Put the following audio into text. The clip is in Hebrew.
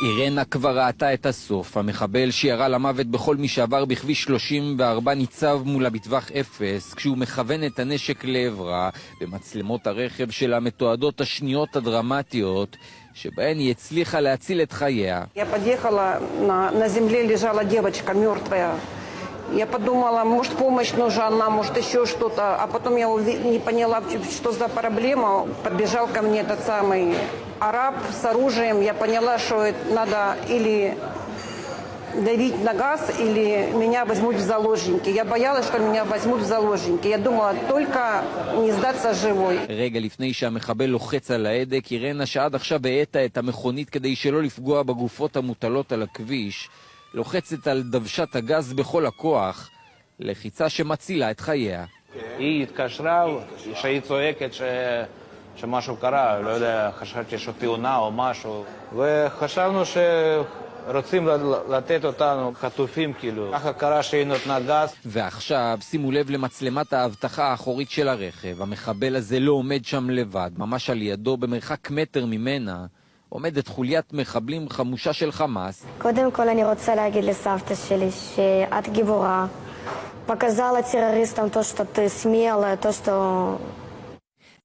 אירנה כבר ראתה את הסוף. המחבל שירה למוות בכל מי שעבר בכביש 34 ניצב מולה בטווח אפס כשהוא מכוון את הנשק לעברה. במצלמות הרכב שלה מתועדות השניות הדרמטיות שבהן היא הצליחה להציל את חייה. Я подъехала, на земле лежала девочка мертвая. Я подумала, может, помощь нужна, может, еще что-то. А потом я не поняла, что за проблема. Подбежал ко мне этот самый араб с оружием. Я поняла, что надо или давить на газ, или меня возьмут в заложники. Я боялась, что меня возьмут в заложники. Я думала, только не сдаться живой. רגע לפני שהמחבל לוחץ על ההדק, אירנה שעד עכשיו העטה את המכונית כדי שלא לפגוע בגופות המוטלות על הכביש, לוחצת על דוושת הגז בכל הכוח, לחיצה שמצילה את חייה. היא התקשרה, שהיא צועקת שמשהו קרה, לא יודע, חשבתי שתאונה או משהו, וחשבנו שרוצים לתת אותנו חטופים כאילו. ככה קרה שהיא נותנה גז. ועכשיו שימו לב למצלמת האבטחה האחורית של הרכב. המחבל הזה לא עומד שם לבד, ממש על ידו במרחק מטר ממנה עומדת חוליית מחבלים חמושה של חמאס. קודם כל אני רוצה להגיד לסבתא שלי שאת גיבורה. показала террористам то, что ты смелая, то, что